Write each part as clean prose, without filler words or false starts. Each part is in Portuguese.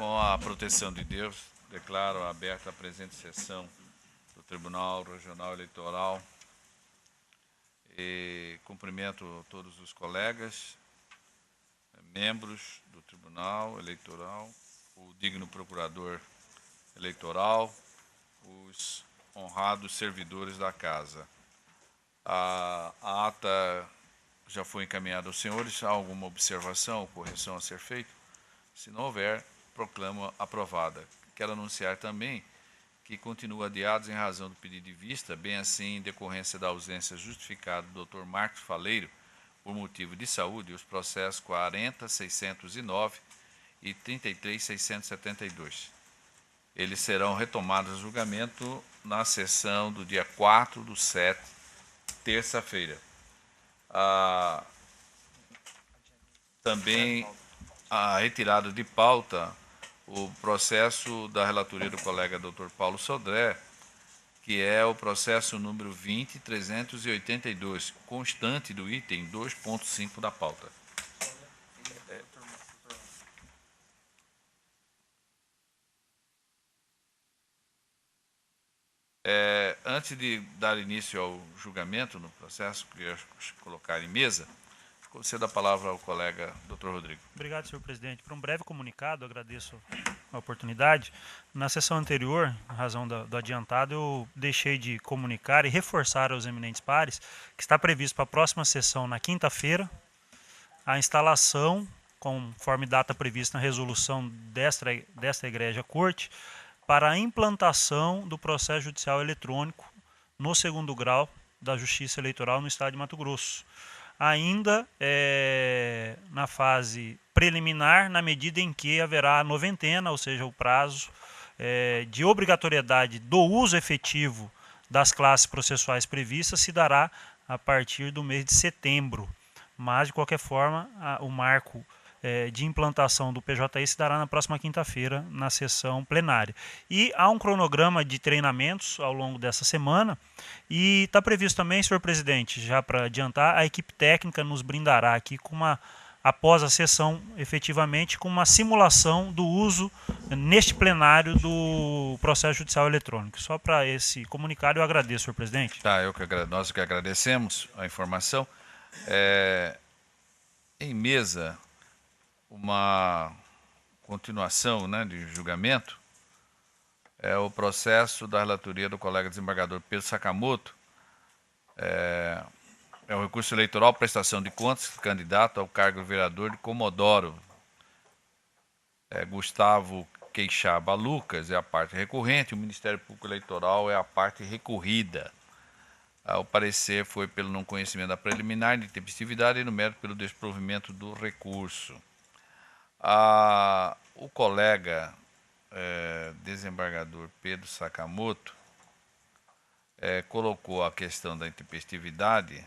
Com a proteção de Deus, declaro aberta a presente sessão do Tribunal Regional Eleitoral e cumprimento todos os colegas, membros do Tribunal Eleitoral, o digno procurador eleitoral, os honrados servidores da Casa. A ata já foi encaminhada aos senhores. Há alguma observação ou correção a ser feita? Se não houver, proclamo aprovada. Quero anunciar também que continua adiados em razão do pedido de vista, bem assim em decorrência da ausência justificada do Dr. Marcos Faleiro, por motivo de saúde, os processos 40.609 e 33.672. Eles serão retomados a julgamento na sessão do dia 4/7, terça-feira. Também a retirada de pauta o processo da relatoria do colega Dr. Paulo Sodré, que é o processo número 20.382, constante do item 2.5 da pauta. Antes de dar início ao julgamento no processo, queria colocar em mesa, concedo a palavra ao colega Dr. Rodrigo. Obrigado, senhor presidente. Por um breve comunicado, agradeço a oportunidade. Na sessão anterior, em razão do adiantado, eu deixei de comunicar e reforçar aos eminentes pares que está previsto para a próxima sessão, na quinta-feira, a instalação, conforme data prevista na resolução desta Egrégia Corte, para a implantação do processo judicial eletrônico no 2º grau da Justiça Eleitoral no Estado de Mato Grosso. Ainda na fase preliminar, na medida em que haverá a noventena, ou seja, o prazo de obrigatoriedade do uso efetivo das classes processuais previstas se dará a partir do mês de setembro. Mas, de qualquer forma, o marco de implantação do PJI se dará na próxima quinta-feira, na sessão plenária. E há um cronograma de treinamentos ao longo dessa semana, e está previsto também, senhor presidente, já para adiantar, a equipe técnica nos brindará aqui com após a sessão, efetivamente, com uma simulação do uso neste plenário do processo judicial eletrônico. Só para esse comunicado eu agradeço, senhor presidente. Tá, nós que agradecemos a informação. Em mesa, uma continuação, né, de julgamento, é o processo da relatoria do colega desembargador Pedro Sakamoto, é o recurso eleitoral, prestação de contas, candidato ao cargo de vereador de Comodoro. Gustavo Queixaba Lucas é a parte recorrente, o Ministério Público Eleitoral é a parte recorrida. O parecer foi pelo não conhecimento da preliminar de intempestividade e no mérito pelo desprovimento do recurso. O colega desembargador Pedro Sakamoto colocou a questão da intempestividade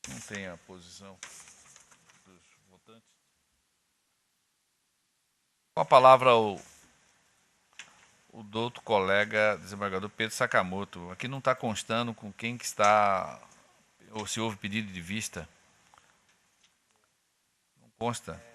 não tem a posição dos votantes. Com a palavra o doutor colega desembargador Pedro Sakamoto. Aqui não está constando com quem que está, ou se houve pedido de vista. Não consta.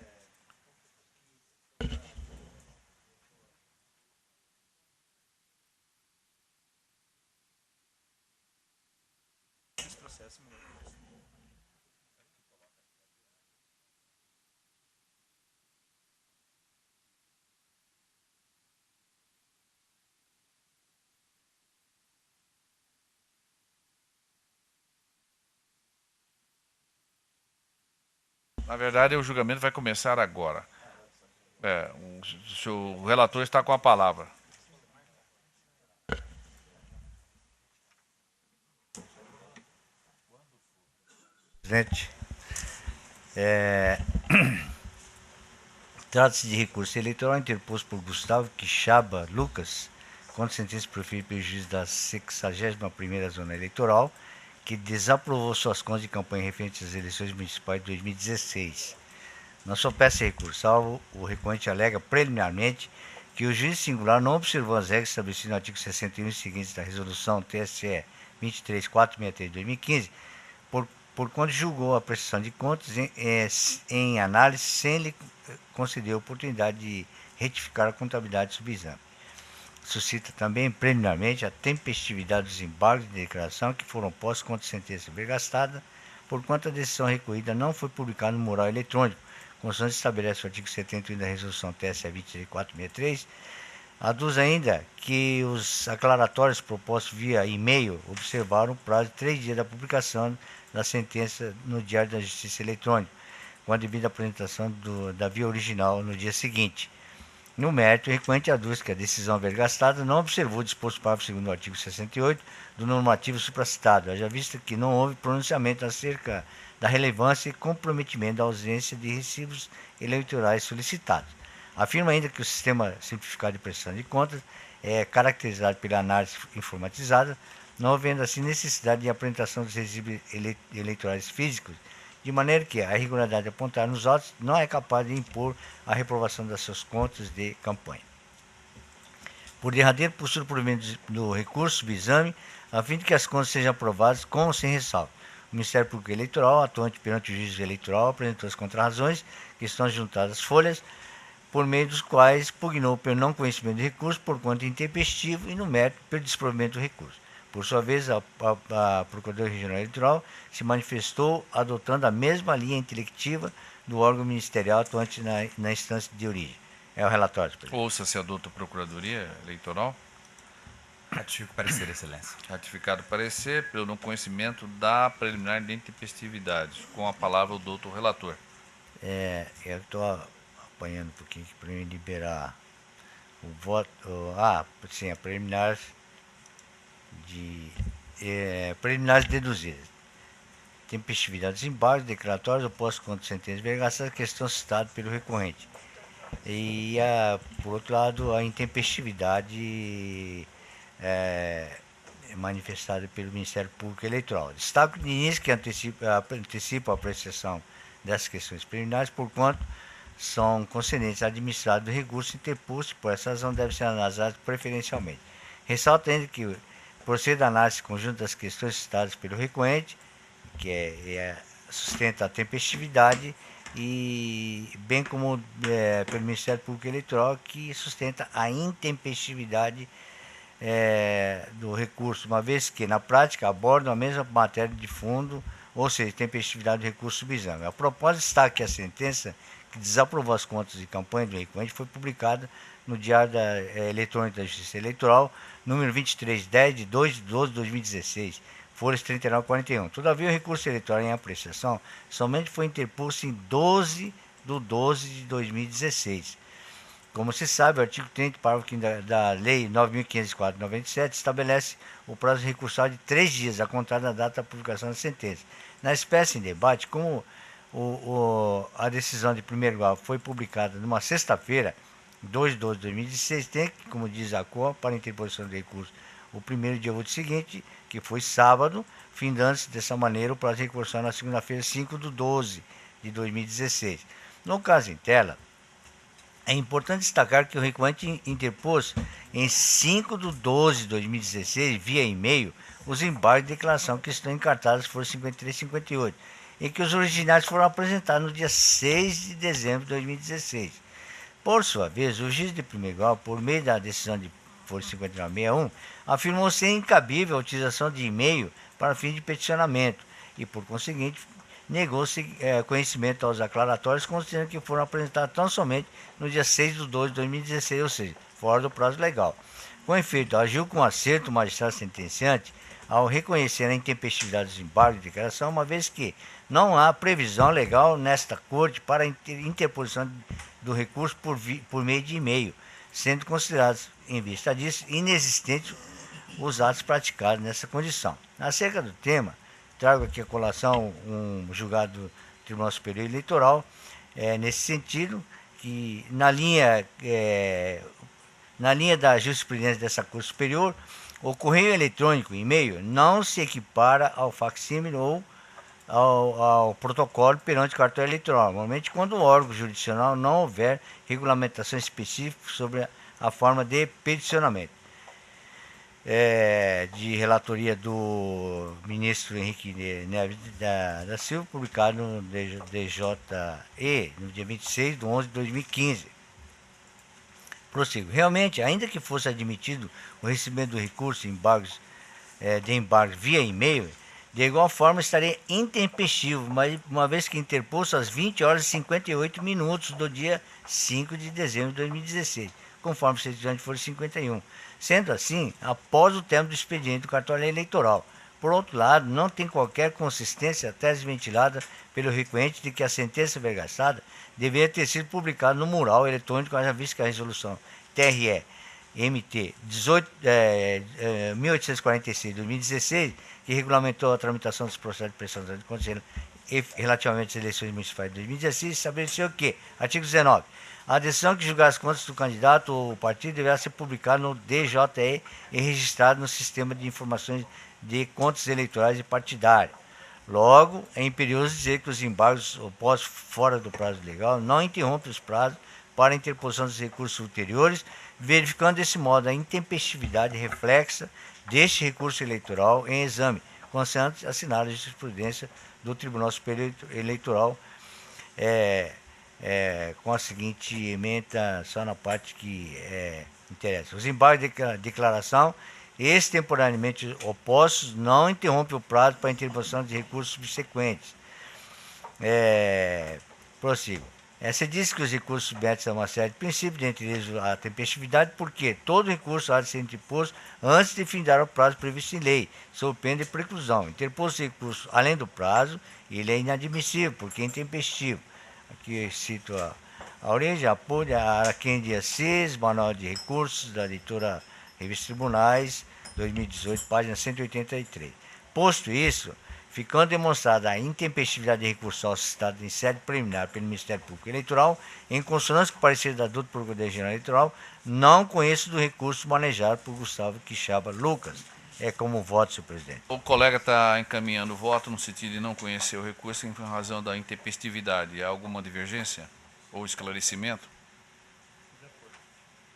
Na verdade, o julgamento vai começar agora. O relator está com a palavra. Presidente, trata-se de recurso eleitoral interposto por Gustavo Queixaba Lucas contra sentença proferida pelo juiz da 61ª Zona Eleitoral, que desaprovou suas contas de campanha referentes às eleições municipais de 2016. Na sua peça recursal, o recorrente alega preliminarmente que o juiz singular não observou as regras estabelecidas no artigo 61 e seguintes da resolução TSE 23463 de 2015, porquanto julgou a prestação de contas em análise sem lhe conceder a oportunidade de retificar a contabilidade do subexame. Suscita também, preliminarmente, a tempestividade dos embargos de declaração que foram postos contra a sentença vergastada, porquanto a decisão recorrida não foi publicada no mural eletrônico, conforme estabelece o artigo 71 da Resolução TSE 23463. Aduz ainda que os aclaratórios propostos via e-mail observaram o prazo de 3 dias da publicação da sentença no Diário da Justiça Eletrônico, com a devida apresentação da via original no dia seguinte. No mérito, o requerente aduz que a decisão vergastada não observou o disposto parágrafo 2º do artigo 68 do normativo supracitado, haja vista que não houve pronunciamento acerca da relevância e comprometimento da ausência de recibos eleitorais solicitados. Afirma ainda que o sistema simplificado de prestação de contas é caracterizado pela análise informatizada, não havendo assim necessidade de apresentação dos recibos eleitorais físicos, de maneira que a irregularidade apontada nos autos não é capaz de impor a reprovação das suas contas de campanha. Por derradeiro, postura o provimento do recurso subexame, a fim de que as contas sejam aprovadas com ou sem ressalva. O Ministério Público Eleitoral, atuante perante o juiz eleitoral, apresentou as contrarrazões que estão juntadas às folhas, por meio dos quais pugnou pelo não conhecimento do recurso, por conta intempestivo e, no mérito, pelo desprovimento do recurso. Por sua vez, a Procuradoria Regional Eleitoral se manifestou adotando a mesma linha intelectiva do órgão ministerial atuante na instância de origem. É o relatório, presidente. Ouça-se a douta Procuradoria Eleitoral. Ratifico o parecer, excelência. Ratificado o parecer pelo não conhecimento da preliminar de intempestividade. Com a palavra o doutor relator. Eu estou apanhando um pouquinho para me liberar o voto. Sim, a preliminar preliminares deduzidas. Tempestividade dos embargos declaratórios opostos contra sentenças vergastas, questão citada pelo recorrente. E, por outro lado, a intempestividade manifestada pelo Ministério Público Eleitoral. Destaco de início que antecipa a apreciação dessas questões preliminares, porquanto são concedentes à administrada do recurso interposto, por essa razão devem ser analisados preferencialmente. Ressalto ainda que procede a análise conjunta das questões citadas pelo recorrente, que sustenta a tempestividade, e bem como pelo Ministério Público Eleitoral, que sustenta a intempestividade do recurso, uma vez que, na prática, abordam a mesma matéria de fundo, ou seja, tempestividade do recurso subexame. A propósito, está que a sentença que desaprovou as contas de campanha do recorrente foi publicada no Diário Eletrônico da Justiça Eleitoral, número 2310, de 2 de 12 de 2016, folhas 39 e 41. Todavia, o recurso eleitoral em apreciação somente foi interposto em 12 de 12 de 2016. Como se sabe, o artigo 30, parágrafo 5 da Lei 9.504/97 estabelece o prazo recursal de 3 dias a contar da data da publicação da sentença. Na espécie em debate, como a decisão de primeiro grau foi publicada numa sexta-feira, 2 de 12 de 2016, tem, como diz a COA, para interposição do recurso o primeiro dia útil seguinte, que foi sábado, findando-se dessa maneira o prazo de recursão na segunda-feira, 5 de 12 de 2016. No caso em tela, é importante destacar que o recorrente interpôs em 5 de 12 de 2016, via e-mail, os embargos de declaração que estão encartados foram 53 e 58, e que os originais foram apresentados no dia 6 de dezembro de 2016. Por sua vez, o juiz de primeiro grau, por meio da decisão de folha 5961, afirmou ser incabível a utilização de e-mail para fim de peticionamento e, por conseguinte, negou-se conhecimento aos aclaratórios, considerando que foram apresentados tão somente no dia 6 de 12 de 2016, ou seja, fora do prazo legal. Com efeito, agiu com acerto o magistrado sentenciante ao reconhecer a intempestividade dos embargos de declaração, uma vez que não há previsão legal nesta Corte para a interposição do recurso por meio de e-mail, sendo considerados, em vista disso, inexistentes os atos praticados nessa condição. Acerca do tema, trago aqui a colação um julgado do Tribunal Superior Eleitoral, nesse sentido, que na linha da jurisprudência dessa Corte Superior, o correio eletrônico, e-mail, não se equipara ao facsímile ou ao protocolo perante o cartório eleitoral, normalmente quando o órgão jurisdicional não houver regulamentação específica sobre a forma de peticionamento. de relatoria do ministro Henrique Neves da Silva, publicado no DJE, no dia 26 de 11 de 2015. Prossigo. Realmente, ainda que fosse admitido o recebimento do recurso de embargos via e-mail, de igual forma estaria intempestivo, mas uma vez que interposto às 20 horas e 58 minutos do dia 5 de dezembro de 2016, conforme o certificante for 51. Sendo assim, após o término do expediente do cartório eleitoral. Por outro lado, não tem qualquer consistência a tese ventilada pelo requerente de que a sentença vergaçada deveria ter sido publicada no mural eletrônico, haja visto que a resolução TRE MT 1846 de 2016, que regulamentou a tramitação dos processos de prestação de contas relativamente às eleições municipais de 2016, estabeleceu que, artigo 19, a decisão que julgar as contas do candidato ou partido deverá ser publicada no DJE e registrada no Sistema de Informações de Contas Eleitorais e Partidárias. Logo, é imperioso dizer que os embargos opostos fora do prazo legal não interrompem os prazos para a interposição dos recursos ulteriores, verificando desse modo a intempestividade reflexa deste recurso eleitoral em exame, constante assinada a jurisprudência do Tribunal Superior Eleitoral, com a seguinte emenda, só na parte que interessa. Os embargos de declaração extemporaneamente opostos não interrompem o prazo para a interposição de recursos subsequentes. Prossigo. Se diz que os recursos submetem a uma série de princípios, dentre eles a tempestividade, porque todo recurso há de ser interposto antes de findar o prazo previsto em lei, sob pena de preclusão. Interposto recurso além do prazo, ele é inadmissível, porque é intempestivo. Aqui eu cito a origem, apoio, a Araquém de Assis, Manual de Recursos, da editora Revista Tribunais, 2018, página 183. Posto isso, ficando demonstrada a intempestividade de recurso suscitado em sede preliminar pelo Ministério Público Eleitoral, em consonância com o parecer da Doutora Procuradoria-Geral Eleitoral, não conheço do recurso manejado por Gustavo Quixaba Lucas. É como voto, senhor presidente. O colega está encaminhando o voto no sentido de não conhecer o recurso em razão da intempestividade. Há alguma divergência ou esclarecimento?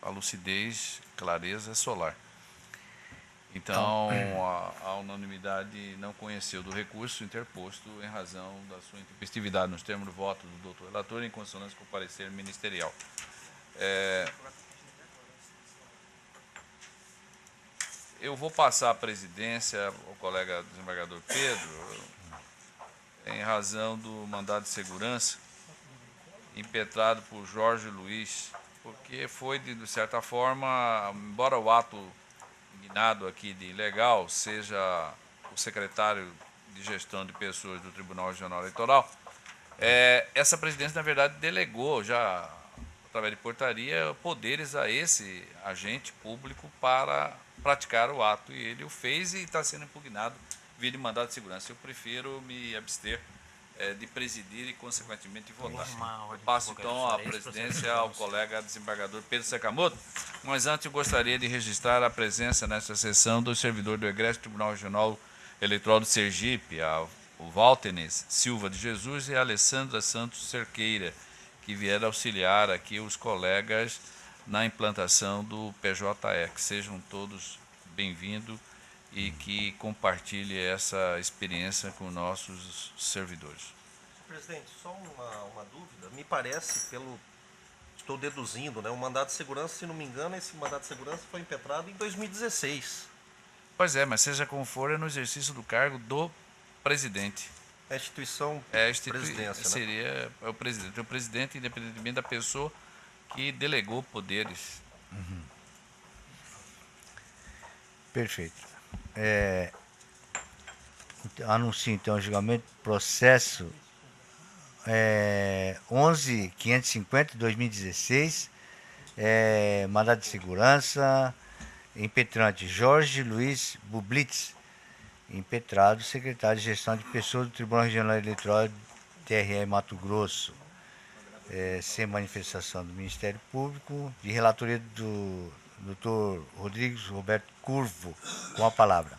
A lucidez, clareza é solar. Então, a unanimidade não conheceu do recurso interposto em razão da sua intempestividade nos termos do voto do doutor relator, em consonância com o parecer ministerial. Eu vou passar a presidência ao colega desembargador Pedro, em razão do mandado de segurança impetrado por Jorge Luiz, porque foi, de certa forma, embora o ato indignado aqui de ilegal seja o secretário de gestão de pessoas do Tribunal Regional Eleitoral, essa presidência, na verdade, delegou já, através de portaria, poderes a esse agente público para praticar o ato, e ele o fez e está sendo impugnado via de mandado de segurança. Eu prefiro me abster de presidir e, consequentemente, votar. Eu passo, então, a presidência ao colega desembargador Pedro Sakamoto, mas antes eu gostaria de registrar a presença nesta sessão do servidor do Egresso Tribunal Regional Eleitoral do Sergipe, o Valtenes Silva de Jesus e a Alessandra Santos Cerqueira, que vieram auxiliar aqui os colegas na implantação do PJE. Que sejam todos bem-vindos e que compartilhe essa experiência com nossos servidores. Presidente, só uma dúvida. Me parece, estou deduzindo, o mandado de segurança, se não me engano, esse mandado de segurança foi impetrado em 2016. Pois é, mas seja como for, é no exercício do cargo do presidente. A instituição presidência, seria o presidente, independentemente da pessoa que delegou poderes. Uhum. Perfeito. Anuncio, então, o julgamento do processo 11.550 de 2016, mandado de segurança, impetrante Jorge Luiz Bublitz, impetrado, secretário de Gestão de Pessoas do Tribunal Regional Eleitoral TRE Mato Grosso, sem manifestação do Ministério Público, de relatoria do Dr. Rodrigues Roberto Curvo, com a palavra.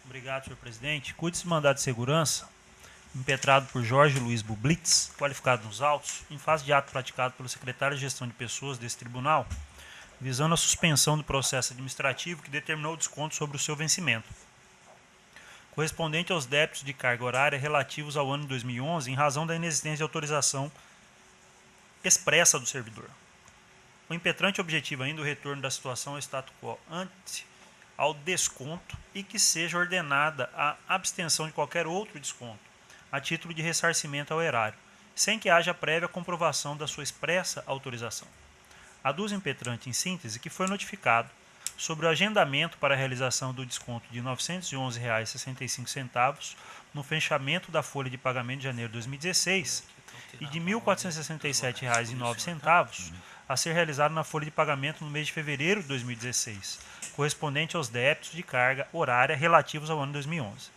Obrigado, senhor presidente. Cuide-se mandado de segurança, impetrado por Jorge Luiz Bublitz, qualificado nos autos, em face de ato praticado pelo secretário de Gestão de Pessoas desse tribunal, visando a suspensão do processo administrativo que determinou o desconto sobre o seu vencimento, correspondente aos débitos de carga horária relativos ao ano de 2011, em razão da inexistência de autorização expressa do servidor. O impetrante objetiva ainda o retorno da situação ao status quo ante ao desconto e que seja ordenada a abstenção de qualquer outro desconto, a título de ressarcimento ao erário, sem que haja prévia comprovação da sua expressa autorização. Aduz o impetrante, em síntese, que foi notificado sobre o agendamento para a realização do desconto de R$ 911,65 no fechamento da folha de pagamento de janeiro de 2016 e de R$ 1.467,09 a ser realizado na folha de pagamento no mês de fevereiro de 2016, correspondente aos débitos de carga horária relativos ao ano 2011.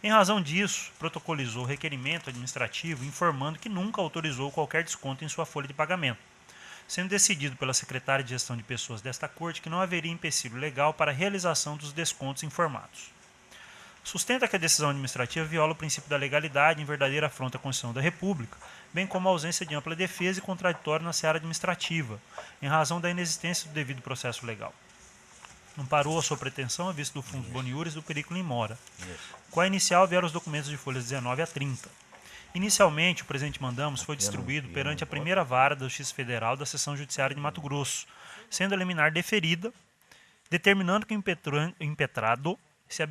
Em razão disso, protocolizou o requerimento administrativo informando que nunca autorizou qualquer desconto em sua folha de pagamento, sendo decidido pela secretária de Gestão de Pessoas desta Corte que não haveria empecilho legal para a realização dos descontos informados. Sustenta que a decisão administrativa viola o princípio da legalidade em verdadeira afronta à Constituição da República, bem como a ausência de ampla defesa e contraditório na seara administrativa, em razão da inexistência do devido processo legal. Amparou a sua pretensão à vista do fundo boniures do periculum in mora. Com a inicial vieram os documentos de folhas 19 a 30. Inicialmente, o presente mandamos foi distribuído perante a primeira vara da Justiça Federal da Seção Judiciária de Mato Grosso, sendo a liminar deferida, determinando que o impetrado se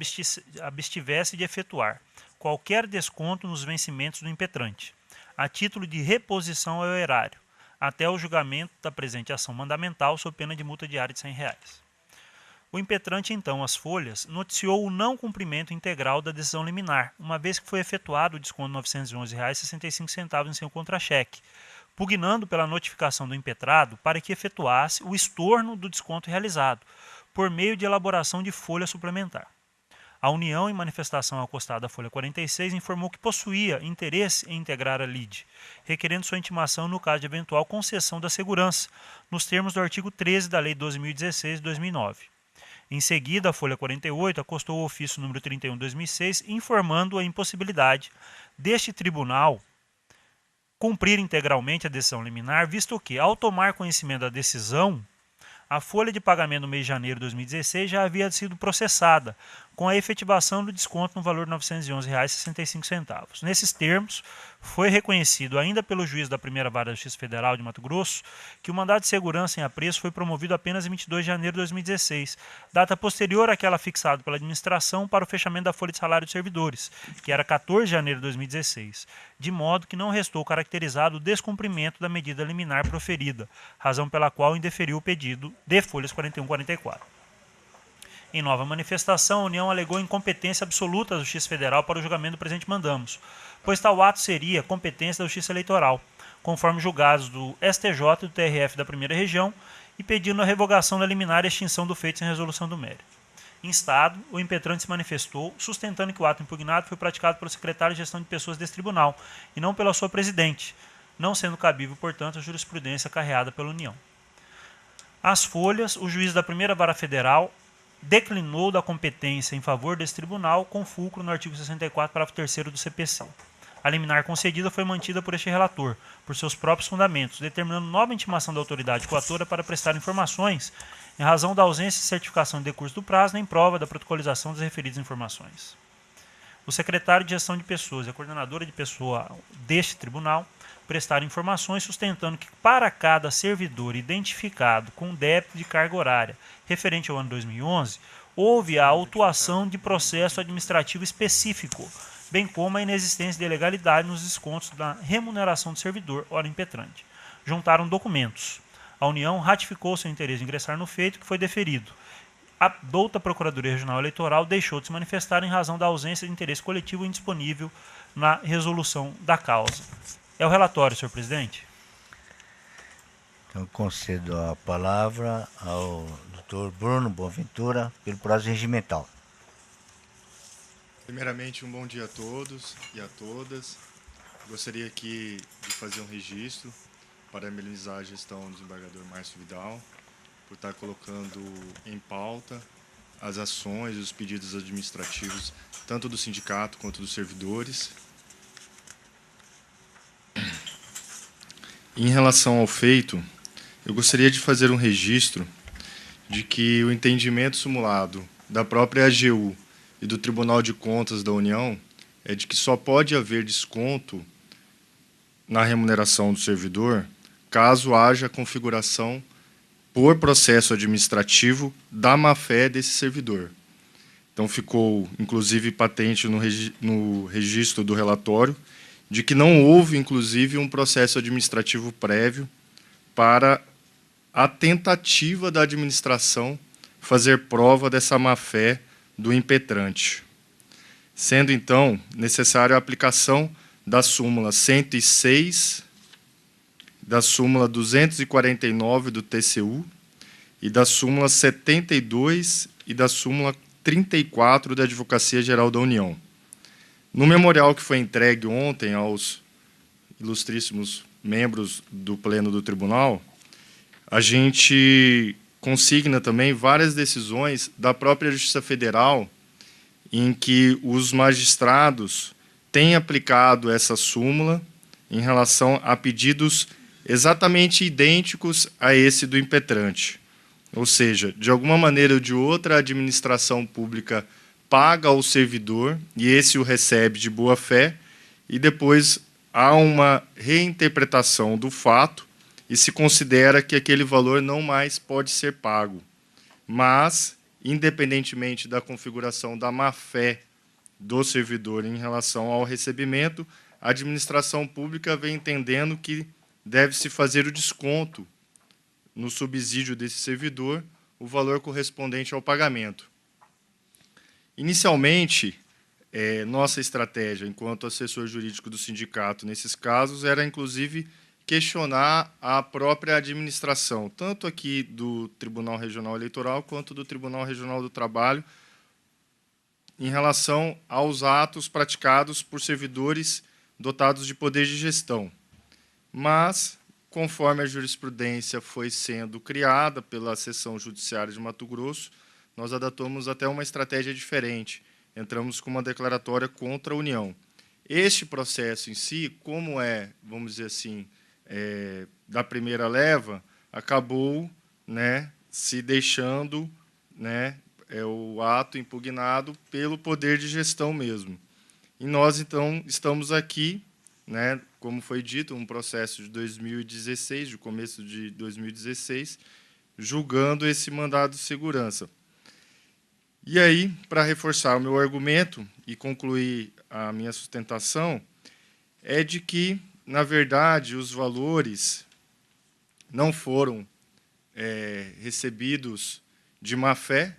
abstivesse de efetuar qualquer desconto nos vencimentos do impetrante, a título de reposição ao erário, até o julgamento da presente ação mandamental sob pena de multa diária de R$ 100. O impetrante, então, as folhas, noticiou o não cumprimento integral da decisão liminar, uma vez que foi efetuado o desconto de R$ 911,65 em seu contra-cheque, pugnando pela notificação do impetrado para que efetuasse o estorno do desconto realizado, por meio de elaboração de folha suplementar. A União, em manifestação acostada à folha 46, informou que possuía interesse em integrar a lide, requerendo sua intimação no caso de eventual concessão da segurança, nos termos do artigo 13 da Lei 12.016 de 2009. Em seguida, a folha 48 acostou o ofício número 31 de 2006, informando a impossibilidade deste tribunal cumprir integralmente a decisão liminar, visto que, ao tomar conhecimento da decisão, a folha de pagamento no mês de janeiro de 2016 já havia sido processada, com a efetivação do desconto no valor de R$ 911,65. Nesses termos, foi reconhecido ainda pelo juiz da primeira vara da Justiça Federal de Mato Grosso que o mandado de segurança em apreço foi promovido apenas em 22 de janeiro de 2016, data posterior àquela fixada pela administração para o fechamento da folha de salário de servidores, que era 14 de janeiro de 2016, de modo que não restou caracterizado o descumprimento da medida liminar proferida, razão pela qual indeferiu o pedido de folhas 41 e 44. Em nova manifestação, a União alegou incompetência absoluta da Justiça Federal para o julgamento do presente mandamos, pois tal ato seria competência da Justiça Eleitoral, conforme julgados do STJ e do TRF da Primeira Região, e pedindo a revogação da liminar e extinção do feito sem resolução do mérito. Instado, o impetrante se manifestou, sustentando que o ato impugnado foi praticado pelo secretário de Gestão de Pessoas deste tribunal, e não pela sua presidente, não sendo cabível, portanto, a jurisprudência acarreada pela União. As folhas, o juiz da Primeira Vara Federal declinou da competência em favor desse tribunal com fulcro no artigo 64, parágrafo 3º do CPC. A liminar concedida foi mantida por este relator, por seus próprios fundamentos, determinando nova intimação da autoridade coatora para prestar informações em razão da ausência de certificação de decurso do prazo nem prova da protocolização das referidas informações. O secretário de Gestão de Pessoas e a coordenadora de pessoa deste tribunal prestaram informações sustentando que para cada servidor identificado com débito de carga horária referente ao ano 2011, houve a autuação de processo administrativo específico, bem como a inexistência de legalidade nos descontos da remuneração do servidor, ora impetrante. Juntaram documentos. A União ratificou seu interesse em ingressar no feito, que foi deferido. A douta Procuradoria Regional Eleitoral deixou de se manifestar em razão da ausência de interesse coletivo indisponível na resolução da causa. É o relatório, senhor presidente. Então, concedo a palavra ao Dr. Bruno Boaventura, pelo prazo regimental. Primeiramente, um bom dia a todos e a todas. Gostaria aqui de fazer um registro, parabenizar a gestão do desembargador Márcio Vidal, por estar colocando em pauta as ações e os pedidos administrativos, tanto do sindicato quanto dos servidores. Em relação ao feito, Eu gostaria de fazer um registro de que o entendimento simulado da própria AGU e do Tribunal de Contas da União é de que só pode haver desconto na remuneração do servidor caso haja configuração por processo administrativo da má-fé desse servidor. Então, ficou, inclusive, patente no registro do relatório de que não houve, inclusive, um processo administrativo prévio para a tentativa da administração fazer prova dessa má-fé do impetrante. Sendo, então, necessária a aplicação da súmula 106, da súmula 249 do TCU e da súmula 72 e da súmula 34 da Advocacia Geral da União. No memorial que foi entregue ontem aos ilustríssimos membros do Pleno do Tribunal, a gente consigna também várias decisões da própria Justiça Federal em que os magistrados têm aplicado essa súmula em relação a pedidos exatamente idênticos a esse do impetrante. Ou seja, de alguma maneira ou de outra, a administração pública paga ao servidor e esse o recebe de boa fé, e depois há uma reinterpretação do fato e se considera que aquele valor não mais pode ser pago. Mas, independentemente da configuração da má-fé do servidor em relação ao recebimento, a administração pública vem entendendo que deve-se fazer o desconto no subsídio desse servidor, o valor correspondente ao pagamento. Inicialmente, nossa estratégia, enquanto assessor jurídico do sindicato nesses casos, era, inclusive, questionar a própria administração, tanto aqui do Tribunal Regional Eleitoral quanto do Tribunal Regional do Trabalho, em relação aos atos praticados por servidores dotados de poder de gestão. Mas, conforme a jurisprudência foi sendo criada pela Seção Judiciária de Mato Grosso, nós adotamos até uma estratégia diferente. Entramos com uma declaratória contra a União. Este processo em si, como vamos dizer assim, da primeira leva, acabou, se deixando, o ato impugnado pelo poder de gestão mesmo. E nós, então, estamos aqui, como foi dito, um processo de 2016, de começo de 2016, julgando esse mandado de segurança. E aí, para reforçar o meu argumento e concluir a minha sustentação, é de que, na verdade, os valores não foram recebidos de má-fé,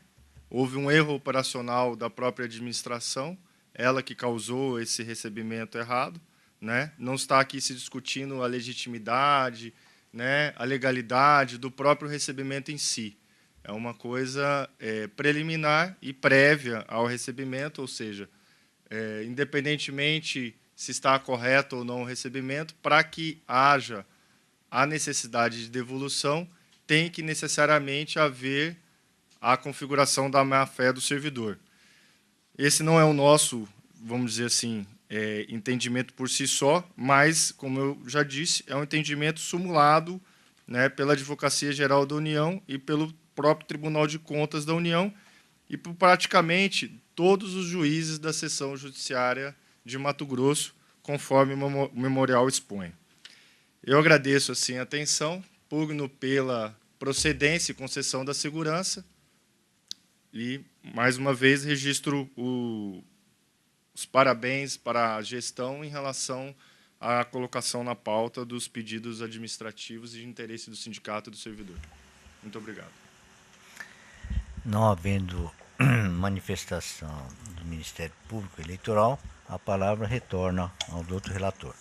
houve um erro operacional da própria administração, ela que causou esse recebimento errado, não está aqui se discutindo a legitimidade, a legalidade do próprio recebimento em si. É uma coisa preliminar e prévia ao recebimento, ou seja, independentemente se está correto ou não o recebimento, para que haja a necessidade de devolução, tem que necessariamente haver a configuração da má-fé do servidor. Esse não é o nosso, vamos dizer assim, entendimento por si só, mas, como eu já disse, é um entendimento simulado pela Advocacia Geral da União e pelo próprio Tribunal de Contas da União e por praticamente todos os juízes da Seção Judiciária de Mato Grosso, conforme o memorial expõe. Eu agradeço assim, a atenção, pugno pela procedência e concessão da segurança e, mais uma vez, registro os parabéns para a gestão em relação à colocação na pauta dos pedidos administrativos e de interesse do sindicato e do servidor. Muito obrigado. Não havendo manifestação do Ministério Público Eleitoral, a palavra retorna ao doutor relator.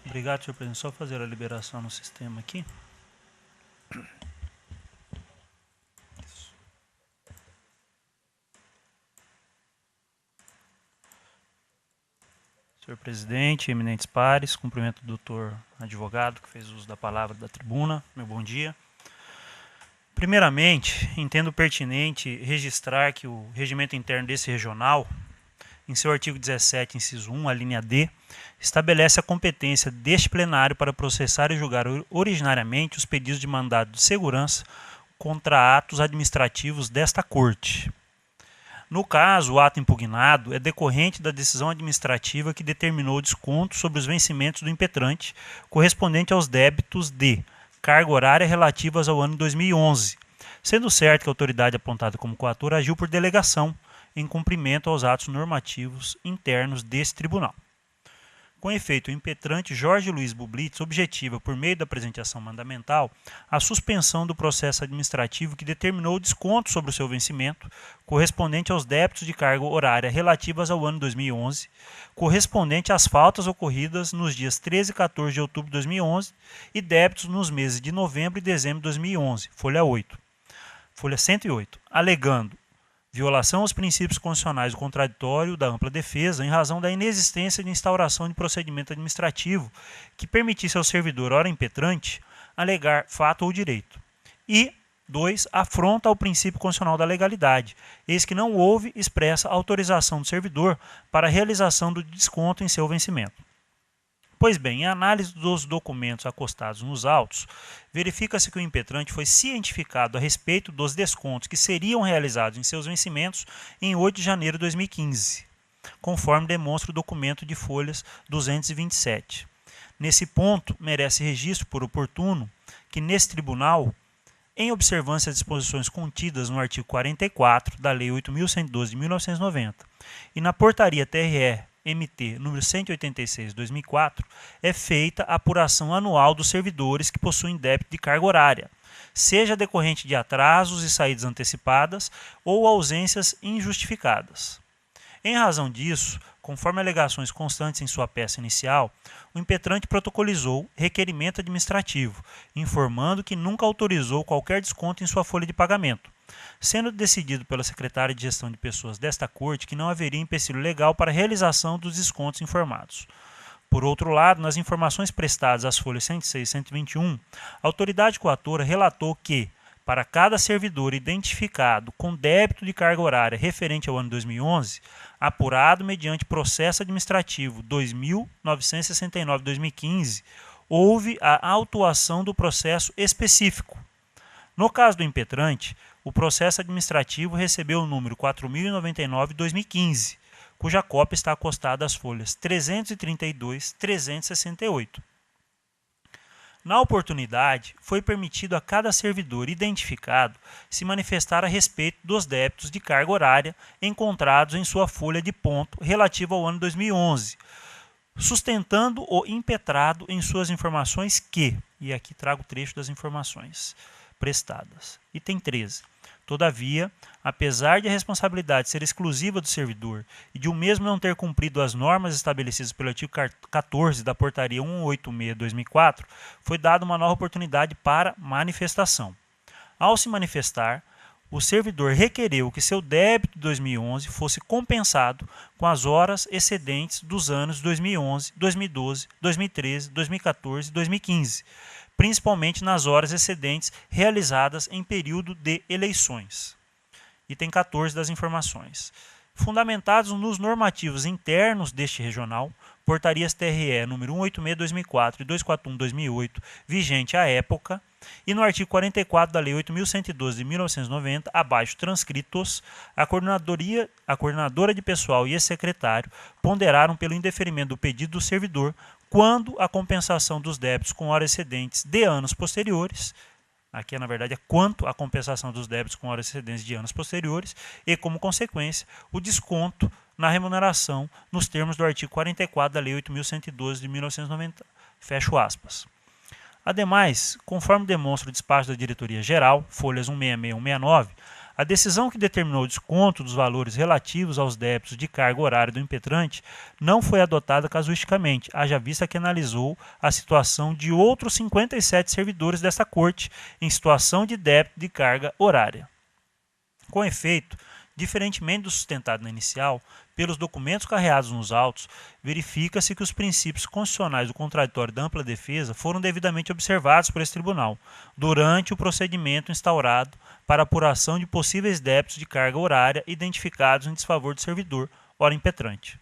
Obrigado, senhor presidente. Só fazer a liberação no sistema aqui. Senhor presidente, eminentes pares, cumprimento o doutor advogado que fez uso da palavra da tribuna. Meu bom dia. Primeiramente, entendo pertinente registrar que o regimento interno desse regional em seu artigo 17, inciso 1, a linha D, estabelece a competência deste plenário para processar e julgar originariamente os pedidos de mandado de segurança contra atos administrativos desta Corte. No caso, o ato impugnado é decorrente da decisão administrativa que determinou o desconto sobre os vencimentos do impetrante correspondente aos débitos de carga horária relativas ao ano 2011, sendo certo que a autoridade apontada como coator agiu por delegação em cumprimento aos atos normativos internos desse tribunal. Com efeito, o impetrante Jorge Luiz Bublitz objetiva, por meio da presente ação mandamental, a suspensão do processo administrativo que determinou o desconto sobre o seu vencimento, correspondente aos débitos de carga horária relativas ao ano 2011, correspondente às faltas ocorridas nos dias 13 e 14 de outubro de 2011 e débitos nos meses de novembro e dezembro de 2011, folha 108, alegando violação aos princípios constitucionais do contraditório da ampla defesa em razão da inexistência de instauração de procedimento administrativo que permitisse ao servidor, ora impetrante, alegar fato ou direito. E 2. Afronta ao princípio constitucional da legalidade, eis que não houve expressa autorização do servidor para a realização do desconto em seu vencimento. Pois bem, em análise dos documentos acostados nos autos, verifica-se que o impetrante foi cientificado a respeito dos descontos que seriam realizados em seus vencimentos em 8 de janeiro de 2015, conforme demonstra o documento de folhas 227. Nesse ponto, merece registro por oportuno que nesse tribunal, em observância às disposições contidas no artigo 44 da Lei 8.112 de 1990 e na Portaria TRE-MT número 186 de 2004, é feita a apuração anual dos servidores que possuem débito de carga horária, seja decorrente de atrasos e saídas antecipadas ou ausências injustificadas. Em razão disso, conforme alegações constantes em sua peça inicial, o impetrante protocolizou requerimento administrativo, informando que nunca autorizou qualquer desconto em sua folha de pagamento, sendo decidido pela secretária de Gestão de Pessoas desta Corte que não haveria empecilho legal para a realização dos descontos informados. Por outro lado, nas informações prestadas às folhas 106 e 121, a autoridade coatora relatou que, para cada servidor identificado com débito de carga horária referente ao ano 2011, apurado mediante processo administrativo 2.969/2015, houve a autuação do processo específico. No caso do impetrante, o processo administrativo recebeu o número 4.099/2015, cuja cópia está acostada às folhas 332 e 368. Na oportunidade, foi permitido a cada servidor identificado se manifestar a respeito dos débitos de carga horária encontrados em sua folha de ponto relativa ao ano 2011, sustentando o impetrado em suas informações que, e aqui trago o trecho das informações prestadas. Item 13. Todavia, apesar de a responsabilidade ser exclusiva do servidor e de o mesmo não ter cumprido as normas estabelecidas pelo artigo 14 da Portaria 186/2004, foi dada uma nova oportunidade para manifestação. Ao se manifestar, o servidor requereu que seu débito de 2011 fosse compensado com as horas excedentes dos anos 2011, 2012, 2013, 2014 e 2015, principalmente nas horas excedentes realizadas em período de eleições. Item 14 das informações. Fundamentados nos normativos internos deste regional, portarias TRE número 186/2004 e 241/2008, vigente à época, e no artigo 44 da Lei 8.112 de 1990, abaixo transcritos, a coordenadora de pessoal e esse secretário ponderaram pelo indeferimento do pedido do servidor quando a compensação dos débitos com horas excedentes de anos posteriores, aqui na verdade é quanto a compensação dos débitos com horas excedentes de anos posteriores, e como consequência o desconto na remuneração nos termos do artigo 44 da Lei 8.112 de 1990, fecho aspas. Ademais, conforme demonstra o despacho da Diretoria Geral, folhas 166 e 169, a decisão que determinou o desconto dos valores relativos aos débitos de carga horária do impetrante não foi adotada casuisticamente, haja vista que analisou a situação de outros 57 servidores desta Corte em situação de débito de carga horária. Com efeito, diferentemente do sustentado na inicial, pelos documentos carreados nos autos, verifica-se que os princípios constitucionais do contraditório da ampla defesa foram devidamente observados por esse tribunal durante o procedimento instaurado para apuração de possíveis débitos de carga horária identificados em desfavor do servidor, ora impetrante.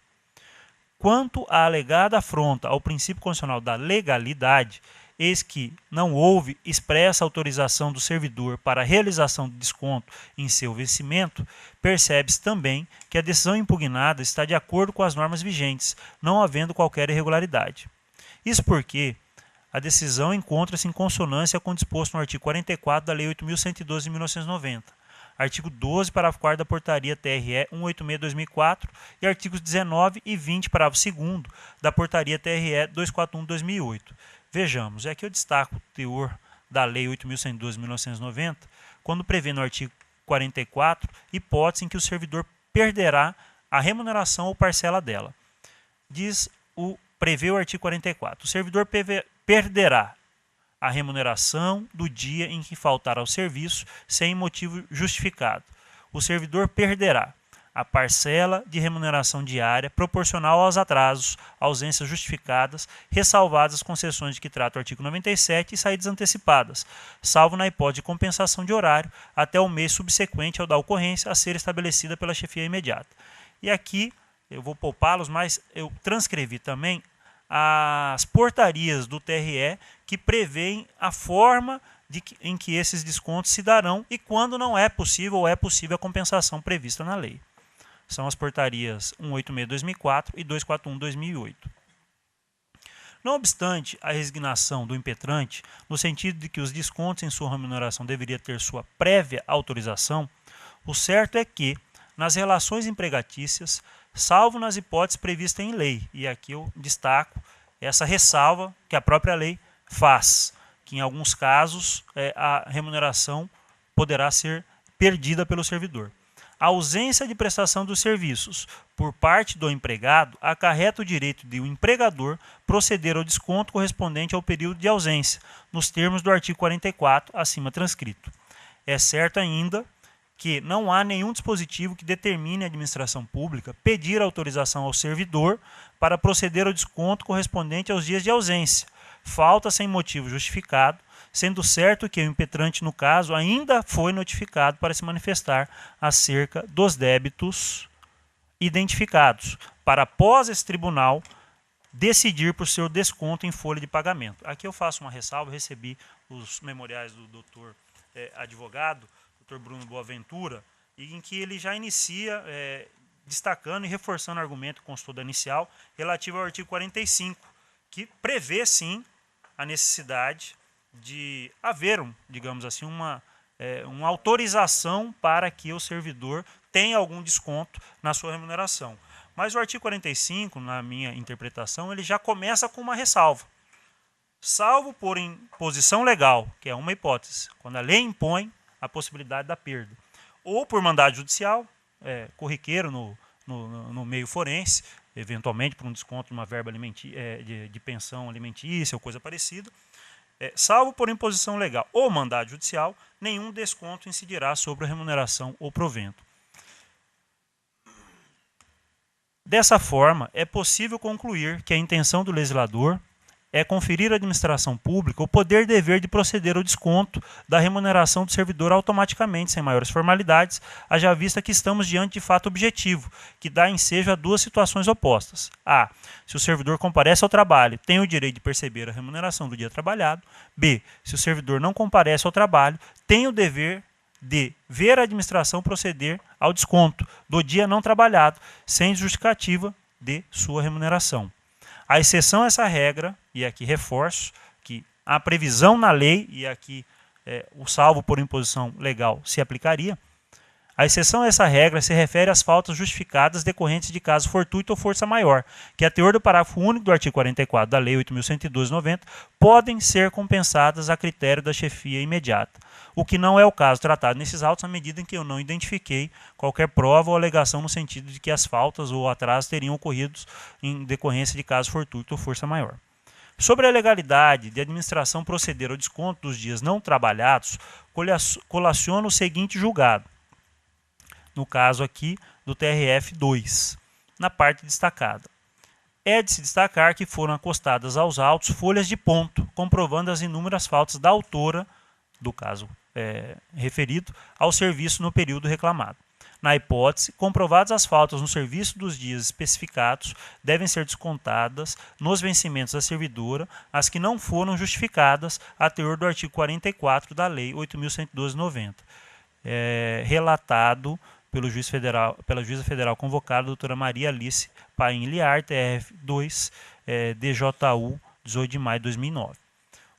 Quanto à alegada afronta ao princípio constitucional da legalidade, eis que não houve expressa autorização do servidor para a realização de desconto em seu vencimento, percebe-se também que a decisão impugnada está de acordo com as normas vigentes, não havendo qualquer irregularidade. Isso porque a decisão encontra-se em consonância com o disposto no artigo 44 da Lei 8.112 de 1990. Artigo 12, parágrafo 4º da Portaria TRE 186/2004 e artigos 19 e 20, parágrafo 2º da Portaria TRE 241/2008. Vejamos, aqui eu destaco o teor da Lei 8.112 de 1990, quando prevê no artigo 44 hipótese em que o servidor perderá a remuneração ou parcela dela. Prevê o artigo 44. O servidor perderá a remuneração do dia em que faltar ao serviço sem motivo justificado. O servidor perderá a parcela de remuneração diária proporcional aos atrasos, ausências justificadas, ressalvadas as concessões de que trata o artigo 97 e saídas antecipadas, salvo na hipótese de compensação de horário até o mês subsequente ao da ocorrência a ser estabelecida pela chefia imediata. E aqui eu vou poupá-los, mas eu transcrevi também as portarias do TRE que prevêem a forma em que esses descontos se darão e quando não é possível ou é possível a compensação prevista na lei. São as portarias 186/2004 e 241/2008. Não obstante a resignação do impetrante, no sentido de que os descontos em sua remuneração deveriam ter sua prévia autorização, o certo é que, nas relações empregatícias, salvo nas hipóteses previstas em lei, e aqui eu destaco essa ressalva que a própria lei faz, que em alguns casos a remuneração poderá ser perdida pelo servidor. A ausência de prestação dos serviços por parte do empregado acarreta o direito de o empregador proceder ao desconto correspondente ao período de ausência, nos termos do artigo 44, acima transcrito. É certo ainda que não há nenhum dispositivo que determine a administração pública pedir autorização ao servidor para proceder ao desconto correspondente aos dias de ausência, falta sem motivo justificado, sendo certo que o impetrante, no caso, ainda foi notificado para se manifestar acerca dos débitos identificados, para após esse tribunal decidir por seu desconto em folha de pagamento. Aqui eu faço uma ressalva, recebi os memoriais do doutor advogado, Dr. Bruno Boaventura, em que ele já inicia destacando e reforçando o argumento que constou da inicial relativo ao artigo 45, que prevê, sim, a necessidade de haver, digamos assim, uma autorização para que o servidor tenha algum desconto na sua remuneração. Mas o artigo 45, na minha interpretação, ele já começa com uma ressalva. Salvo por imposição legal, que é uma hipótese, quando a lei impõe a possibilidade da perda, ou por mandado judicial, corriqueiro no meio forense, eventualmente por um desconto de uma verba de pensão alimentícia ou coisa parecida, salvo por imposição legal ou mandado judicial, nenhum desconto incidirá sobre a remuneração ou provento. Dessa forma, é possível concluir que a intenção do legislador é conferir à administração pública o poder dever de proceder ao desconto da remuneração do servidor automaticamente, sem maiores formalidades, haja vista que estamos diante de fato objetivo, que dá ensejo a duas situações opostas. A. Se o servidor comparece ao trabalho, tem o direito de perceber a remuneração do dia trabalhado. B. Se o servidor não comparece ao trabalho, tem o dever de ver a administração proceder ao desconto do dia não trabalhado, sem justificativa de sua remuneração. A exceção a essa regra, e aqui reforço que a previsão na lei, e aqui o salvo por imposição legal se aplicaria, a exceção a essa regra se refere às faltas justificadas decorrentes de caso fortuito ou força maior, que a teor do parágrafo único do artigo 44 da Lei 8.112/90 podem ser compensadas a critério da chefia imediata, o que não é o caso tratado nesses autos, na medida em que eu não identifiquei qualquer prova ou alegação no sentido de que as faltas ou atrasos teriam ocorrido em decorrência de caso fortuito ou força maior. Sobre a legalidade de administração proceder ao desconto dos dias não trabalhados, colaciona o seguinte julgado, no caso aqui do TRF2, na parte destacada. É de se destacar que foram acostadas aos autos folhas de ponto, comprovando as inúmeras faltas da autora do caso referido ao serviço no período reclamado. Na hipótese, comprovadas as faltas no serviço dos dias especificados, devem ser descontadas nos vencimentos da servidora as que não foram justificadas a teor do artigo 44 da Lei 8.112/90. Relatado pela juíza federal convocada, doutora Maria Alice Paim Liar, TRF2, DJU, 18 de maio de 2009.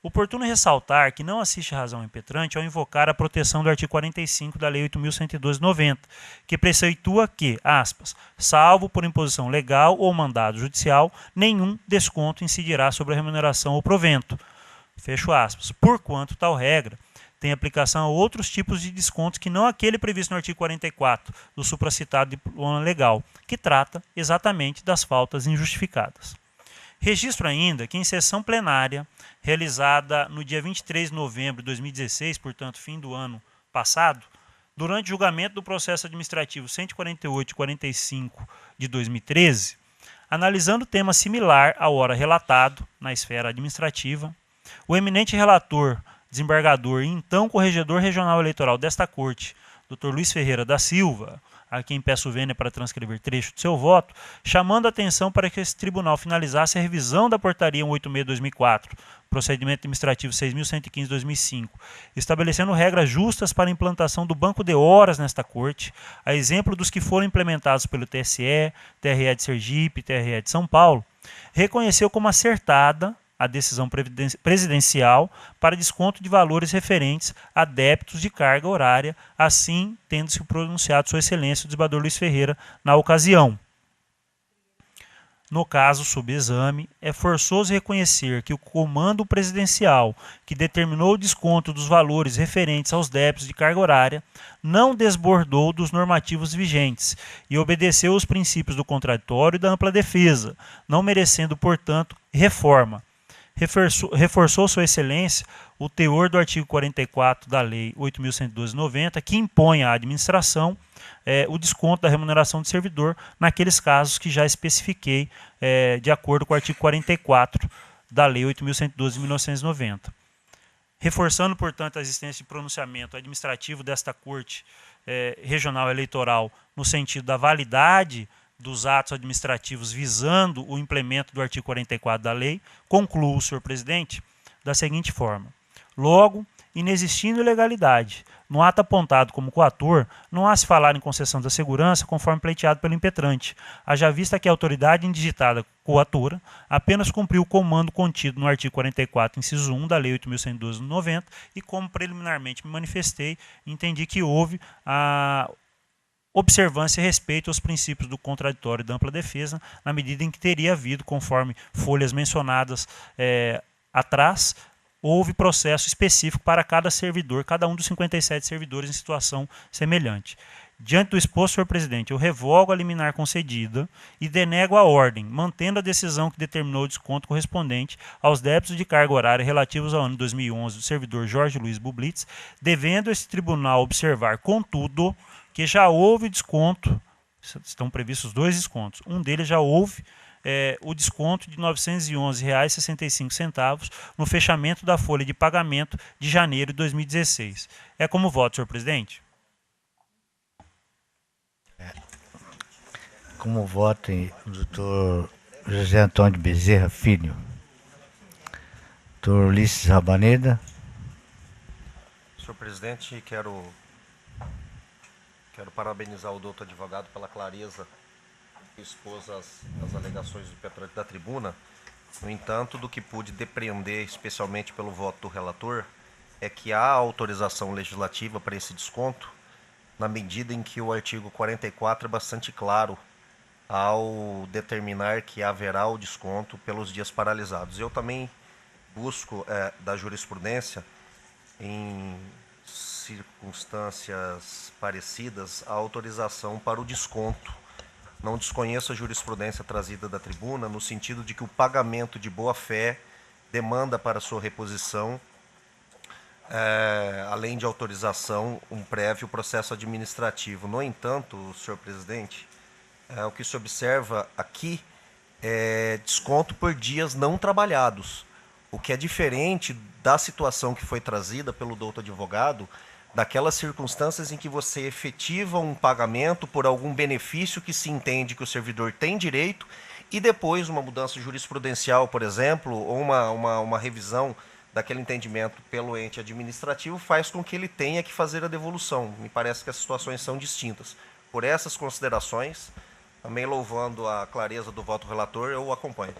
Oportuno ressaltar que não assiste razão impetrante ao invocar a proteção do artigo 45 da Lei 8.112/90, que preceitua que, aspas, salvo por imposição legal ou mandado judicial, nenhum desconto incidirá sobre a remuneração ou provento, fecho aspas, porquanto tal regra tem aplicação a outros tipos de descontos que não aquele previsto no artigo 44 do supracitado diploma legal, que trata exatamente das faltas injustificadas. Registro ainda que em sessão plenária, realizada no dia 23 de novembro de 2016, portanto, fim do ano passado, durante julgamento do processo administrativo 148/45 de 2013, analisando tema similar ao ora relatado na esfera administrativa, o eminente relator, desembargador e então corregedor regional eleitoral desta Corte, Dr. Luiz Ferreira da Silva, a quem peço vênia para transcrever trecho de seu voto, chamando a atenção para que esse tribunal finalizasse a revisão da portaria 186/2004, procedimento administrativo 6.115/2005, estabelecendo regras justas para a implantação do banco de horas nesta Corte, a exemplo dos que foram implementados pelo TSE, TRE de Sergipe, TRE de São Paulo, reconheceu como acertada a decisão presidencial para desconto de valores referentes a débitos de carga horária, assim tendo-se pronunciado Sua Excelência o desembargador Luiz Ferreira na ocasião. No caso sob exame, é forçoso reconhecer que o comando presidencial que determinou o desconto dos valores referentes aos débitos de carga horária não desbordou dos normativos vigentes e obedeceu aos princípios do contraditório e da ampla defesa, não merecendo, portanto, reforma. Reforçou Sua Excelência o teor do artigo 44 da Lei 8.112/90, que impõe à administração o desconto da remuneração do servidor naqueles casos que já especifiquei de acordo com o artigo 44 da Lei 8.112 de 1990. Reforçando, portanto, a existência de pronunciamento administrativo desta Corte Regional Eleitoral no sentido da validade dos atos administrativos visando o implemento do artigo 44 da lei, concluo, senhor presidente, da seguinte forma. Logo, inexistindo ilegalidade no ato apontado como coator, não há se falar em concessão da segurança conforme pleiteado pelo impetrante, haja vista que a autoridade indigitada coatora apenas cumpriu o comando contido no artigo 44, inciso 1 da Lei 8.112/90 e, como preliminarmente me manifestei, entendi que houve a observância e respeito aos princípios do contraditório e da ampla defesa, na medida em que teria havido, conforme folhas mencionadas atrás, houve processo específico para cada servidor, cada um dos 57 servidores em situação semelhante. Diante do exposto, senhor presidente, eu revogo a liminar concedida e denego a ordem, mantendo a decisão que determinou o desconto correspondente aos débitos de carga horária relativos ao ano de 2011 do servidor Jorge Luiz Bublitz, devendo esse tribunal observar, contudo, que já houve desconto, estão previstos 2 descontos, um deles já houve o desconto de R$ 911,65 no fechamento da folha de pagamento de janeiro de 2016. É como voto, senhor presidente? Como voto o doutor José Antônio Bezerra Filho, doutor Ulisses Rabaneda. Senhor presidente, quero parabenizar o doutor advogado pela clareza que expôs as alegações do impetrante da tribuna. No entanto, do que pude depreender, especialmente pelo voto do relator, é que há autorização legislativa para esse desconto, na medida em que o artigo 44 é bastante claro ao determinar que haverá o desconto pelos dias paralisados. Eu também busco da jurisprudência, em circunstâncias parecidas, a autorização para o desconto. Não desconheço a jurisprudência trazida da tribuna, no sentido de que o pagamento de boa-fé demanda para sua reposição, além de autorização, um prévio processo administrativo. No entanto, senhor presidente, o que se observa aqui é desconto por dias não trabalhados, o que é diferente da situação que foi trazida pelo doutor advogado, daquelas circunstâncias em que você efetiva um pagamento por algum benefício que se entende que o servidor tem direito e depois uma mudança jurisprudencial, por exemplo, ou uma revisão daquele entendimento pelo ente administrativo faz com que ele tenha que fazer a devolução. Me parece que as situações são distintas. Por essas considerações, também louvando a clareza do voto relator, eu o acompanho.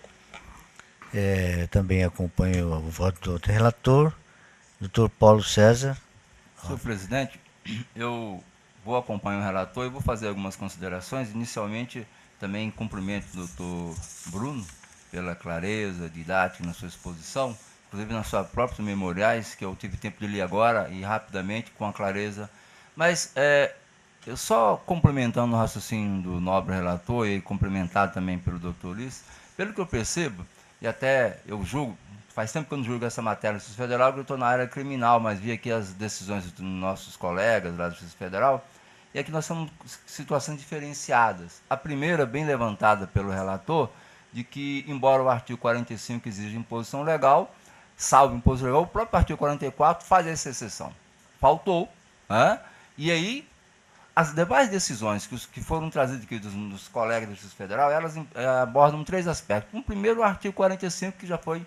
Também acompanho o voto do outro relator, doutor Paulo César. Senhor presidente, eu vou acompanhar o relator e vou fazer algumas considerações. Inicialmente, também cumprimento o doutor Bruno pela clareza, didática na sua exposição, inclusive nas suas próprias memoriais, que eu tive tempo de ler agora e rapidamente, com a clareza. Mas, eu só complementando o raciocínio do nobre relator e complementado também pelo doutor Ulisses, pelo que eu percebo, e até eu julgo, faz tempo que eu não julgo essa matéria do Justiça Federal, porque eu estou na área criminal, mas vi aqui as decisões dos nossos colegas lá do Justiça Federal, e aqui nós temos situações diferenciadas. A primeira, bem levantada pelo relator, de que, embora o artigo 45 exija imposição legal, salvo imposição legal, o próprio artigo 44 faz essa exceção. Faltou, né? E aí, as demais decisões que foram trazidas aqui dos colegas da Justiça Federal, elas abordam 3 aspectos. Um primeiro, o artigo 45, que já foi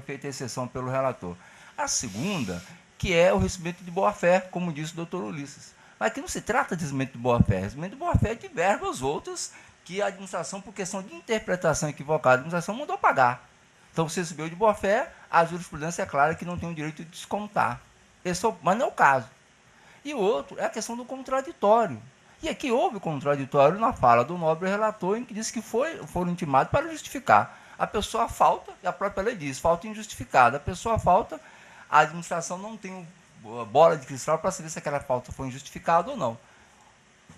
feita a exceção pelo relator. A segunda, que é o recebimento de boa-fé, como disse o doutor Ulisses. Mas aqui não se trata de recebimento de boa-fé. Recebimento de boa-fé é de verbas outras que a administração, por questão de interpretação equivocada, a administração mandou pagar. Então, se recebeu de boa-fé, a jurisprudência é clara que não tem o direito de descontar. Mas não é o caso. E o outro é a questão do contraditório. E aqui houve contraditório na fala do nobre relator, em que disse que foram intimados para justificar. A pessoa falta, e a própria lei diz, falta injustificada. A pessoa falta, a administração não tem bola de cristal para saber se aquela falta foi injustificada ou não.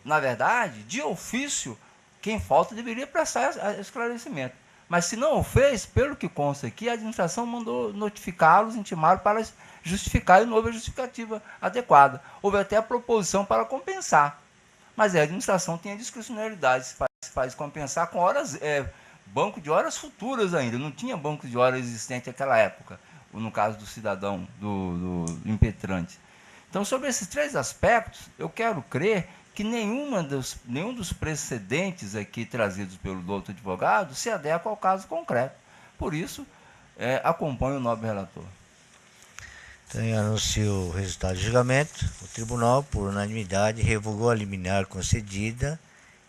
Na verdade, de ofício, quem falta deveria prestar esclarecimento. Mas se não o fez, pelo que consta aqui, a administração mandou notificá-los, intimaram para justificar e não houve a justificativa adequada. Houve até a proposição para compensar. Mas a administração tem a discricionalidade, se faz compensar com horas, banco de horas futuras ainda. Não tinha banco de horas existente naquela época, no caso do cidadão, do impetrante. Então, sobre esses 3 aspectos, eu quero crer que nenhum dos precedentes aqui trazidos pelo doutor advogado se adequa ao caso concreto. Por isso, acompanho o nobre relator. Então, eu anuncio o resultado do julgamento. O tribunal, por unanimidade, revogou a liminar concedida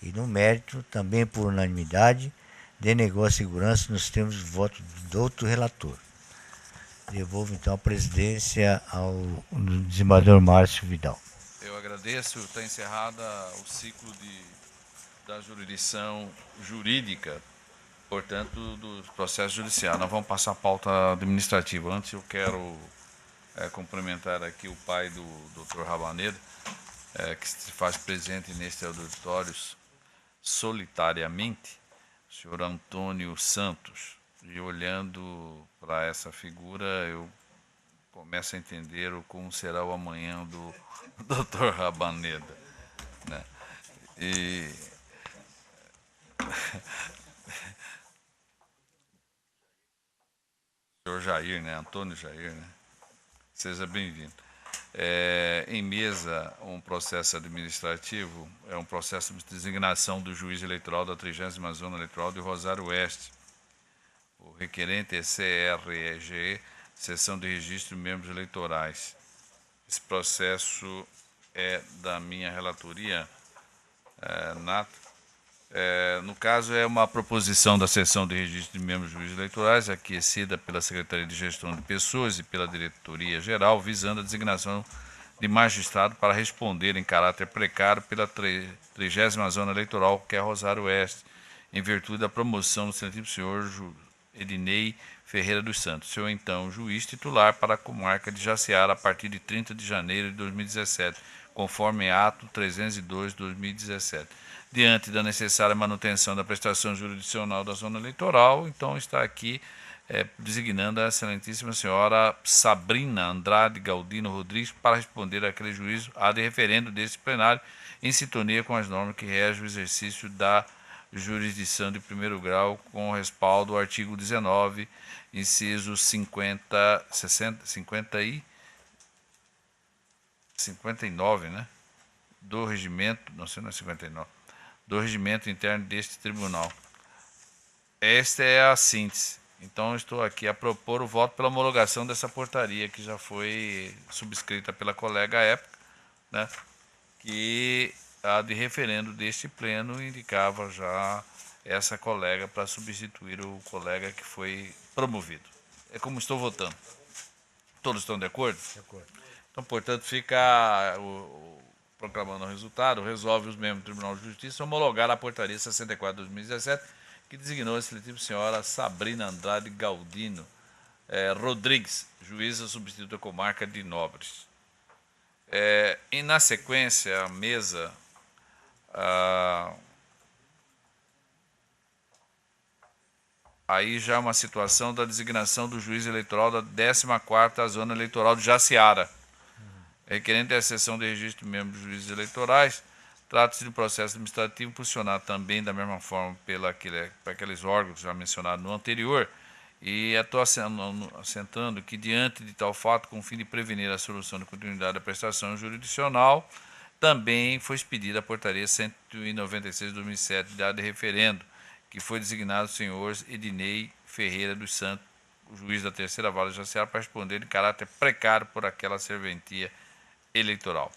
e, no mérito, também por unanimidade, denegou a segurança nos termos do voto do outro relator. Devolvo, então, a presidência ao desembargador Márcio Vidal. Eu agradeço. Está encerrada o ciclo da jurisdição jurídica, portanto, do processo judicial. Nós vamos passar a pauta administrativa. Antes, eu quero cumprimentar aqui o pai do Dr. Rabaneda, que se faz presente neste auditório solitariamente, o senhor Antônio Santos. E olhando para essa figura, eu começo a entender como será o amanhã do Dr. Rabaneda, né? E senhor Jair, né? Antônio Jair, né? Seja bem-vindo. Em mesa, um processo administrativo, é um processo de designação do juiz eleitoral da 30ª Zona Eleitoral de Rosário Oeste. O requerente é CREG, Seção de Registro de Membros Eleitorais. Esse processo é da minha relatoria, Nato. No caso, é uma proposição da Seção de Registro de Membros Juízes Eleitorais, aquecida pela Secretaria de Gestão de Pessoas e pela Diretoria Geral, visando a designação de magistrado para responder em caráter precário pela 30ª Zona Eleitoral, que é Rosário Oeste, em virtude da promoção do excelentíssimo senhor Ednei Ferreira dos Santos, seu então juiz titular para a comarca de Jaciara a partir de 30 de janeiro de 2017, conforme ato 302/2017. Diante da necessária manutenção da prestação jurisdicional da zona eleitoral, então está aqui designando a excelentíssima senhora Sabrina Andrade Galdino Rodrigues para responder àquele juízo ad referendo deste plenário, em sintonia com as normas que regem o exercício da jurisdição de primeiro grau, com respaldo ao artigo 19, inciso 50 e 59, né? Do regimento, não sei, não é 59, do regimento interno deste tribunal. Esta é a síntese. Então, estou aqui a propor o voto pela homologação dessa portaria que já foi subscrita pela colega à época, né? Que a de referendo deste pleno indicava já essa colega para substituir o colega que foi promovido. É como estou votando. Todos estão de acordo? De acordo. Então, portanto, fica proclamando o resultado, resolve os membros do Tribunal de Justiça homologar a portaria 64 de 2017, que designou a excelentíssima senhora Sabrina Andrade Galdino Rodrigues, juíza substituta comarca de Nobres. E na sequência, a mesa aí já uma situação da designação do juiz eleitoral da 14ª Zona Eleitoral de Jaciara. Requerente a exceção de registro de membros dos juízes eleitorais, trata-se de um processo administrativo impulsionado também da mesma forma para aqueles órgãos já mencionados no anterior, e estou assentando que, diante de tal fato, com o fim de prevenir a solução de continuidade da prestação jurisdicional, também foi expedida a portaria 196 de 2007, dada de referendo, que foi designado o senhor Edinei Ferreira dos Santos, o juiz da terceira vara de Jaciara, para responder de caráter precário por aquela serventia eleitoral.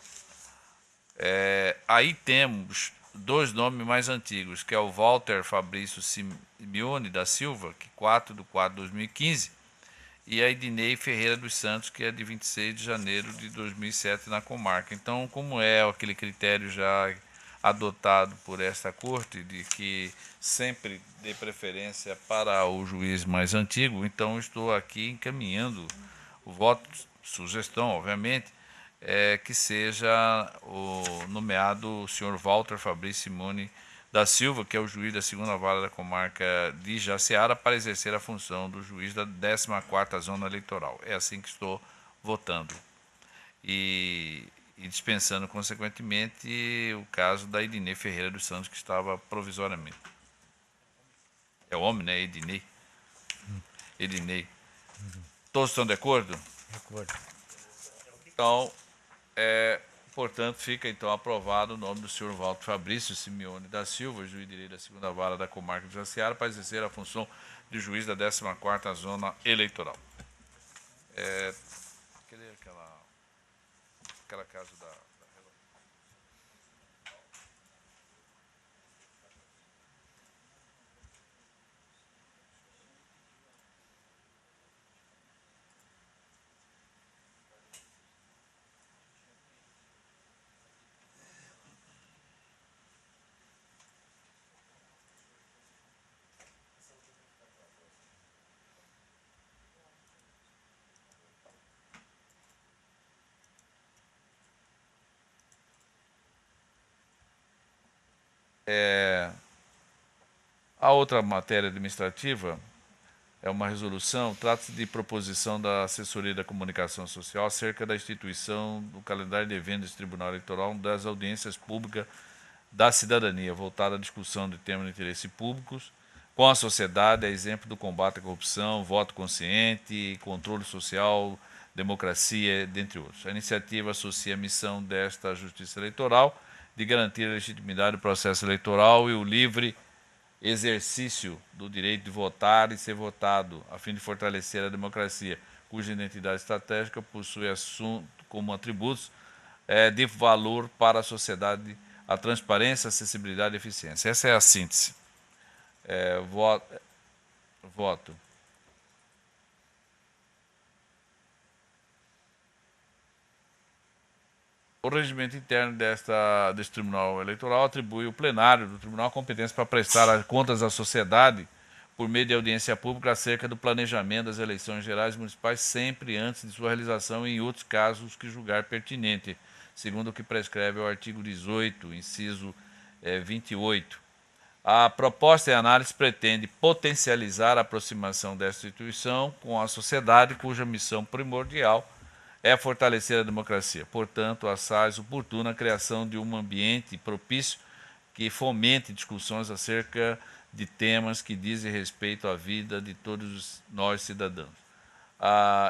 Aí temos dois nomes mais antigos, que é o Walter Fabrício Simeone da Silva, que 4/4/2015, e a Edinei Ferreira dos Santos, que é de 26 de janeiro de 2007 na comarca. Então, como é aquele critério já adotado por esta corte, de que sempre dê preferência para o juiz mais antigo, então estou aqui encaminhando o voto, sugestão, obviamente, que seja o nomeado o senhor Walter Fabrício Simone da Silva, que é o juiz da segunda vara da comarca de Jaciara, para exercer a função do juiz da 14ª Zona Eleitoral. É assim que estou votando. E dispensando, consequentemente, o caso da Edinei Ferreira dos Santos, que estava provisoriamente. É o homem, né? Edinei. Edinei. Todos estão de acordo? De acordo. Então, portanto, fica então aprovado o nome do senhor Walter Fabrício Simeone da Silva, juiz de direito da segunda vara da comarca de Jaciara, para exercer a função de juiz da 14ª Zona Eleitoral. Queria aquela casa da A outra matéria administrativa é uma resolução, trata-se de proposição da Assessoria da Comunicação Social acerca da instituição do calendário de eventos do Tribunal Eleitoral das audiências públicas da cidadania, voltada à discussão de temas de interesse públicos com a sociedade, a exemplo do combate à corrupção, voto consciente, controle social, democracia, dentre outros. A iniciativa associa a missão desta Justiça Eleitoral de garantir a legitimidade do processo eleitoral e o livre exercício do direito de votar e ser votado, a fim de fortalecer a democracia, cuja identidade estratégica possui assunto como atributos de valor para a sociedade, a transparência, a acessibilidade e a eficiência. Essa é a síntese. Voto. O regimento interno deste Tribunal Eleitoral atribui ao plenário do Tribunal a competência para prestar contas à sociedade por meio de audiência pública acerca do planejamento das eleições gerais municipais, sempre antes de sua realização e em outros casos que julgar pertinente, segundo o que prescreve o artigo 18, inciso 28. A proposta e análise pretende potencializar a aproximação desta instituição com a sociedade, cuja missão primordial é fortalecer a democracia. Portanto, assaz oportuna a criação de um ambiente propício que fomente discussões acerca de temas que dizem respeito à vida de todos nós cidadãos.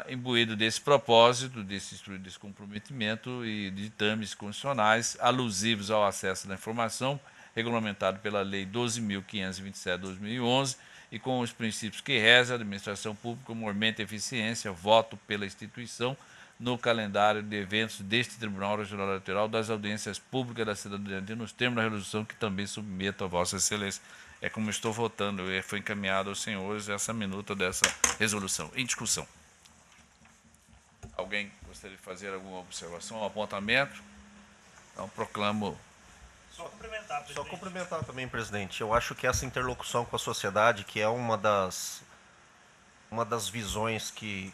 imbuído desse propósito, desse comprometimento e de ditames constitucionais alusivos ao acesso da informação, regulamentado pela Lei 12.527/2011, e com os princípios que reza a administração pública, mormente eficiência, voto pela instituição no calendário de eventos deste Tribunal Regional Eleitoral das audiências públicas da cidadania, nos termos da resolução que também submeto a Vossa Excelência. É como estou votando, foi encaminhado aos senhores essa minuta dessa resolução. Em discussão. Alguém gostaria de fazer alguma observação, um apontamento? Então, proclamo. Só cumprimentar, presidente. Só cumprimentar também, presidente. Eu acho que essa interlocução com a sociedade, que é uma das visões que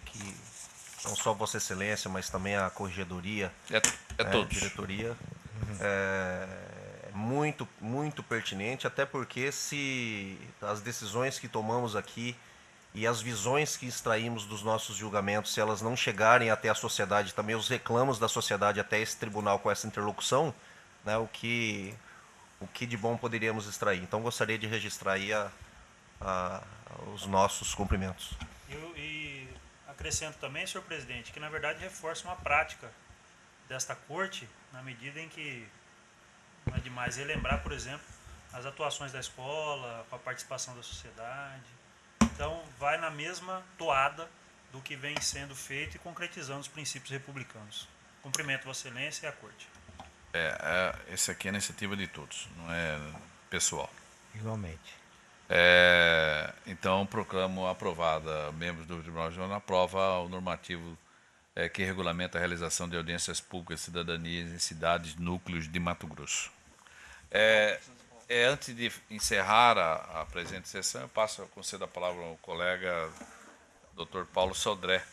não só Vossa Excelência, mas também a corregedoria, todos. Diretoria, é muito, muito pertinente, até porque se as decisões que tomamos aqui e as visões que extraímos dos nossos julgamentos, se elas não chegarem até a sociedade, também os reclamos da sociedade até esse tribunal com essa interlocução, né, o que de bom poderíamos extrair. Então, gostaria de registrar aí os nossos cumprimentos. E acrescento também, senhor presidente, que na verdade reforça uma prática desta corte, na medida em que não é demais relembrar, por exemplo, as atuações da escola, com a participação da sociedade. Então, vai na mesma toada do que vem sendo feito e concretizando os princípios republicanos. Cumprimento Vossa Excelência e a Corte. Esse aqui é a iniciativa de todos, não é pessoal. Igualmente. Então, proclamo aprovada. Membros do Tribunal Regional aprova o normativo que regulamenta a realização de audiências públicas de cidadania em cidades, núcleos de Mato Grosso. Antes de encerrar a presente sessão, eu concedo a palavra ao colega Dr. Paulo Sodré.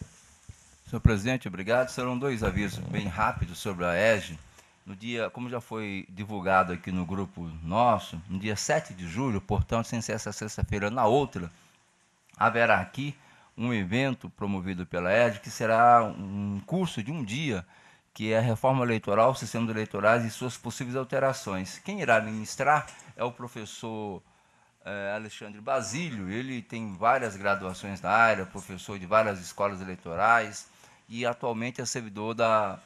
Senhor presidente, obrigado. Serão 2 avisos bem rápidos sobre a ESG. No dia, como já foi divulgado aqui no grupo nosso, no dia 7 de julho, portanto, sem ser essa sexta-feira, na outra, haverá aqui um evento promovido pela ESG, que será um curso de um dia, que é a Reforma Eleitoral, Sistemas Eleitorais e suas possíveis alterações. Quem irá ministrar é o professor Alexandre Basílio. Ele tem várias graduações na área, professor de várias escolas eleitorais e atualmente é servidor da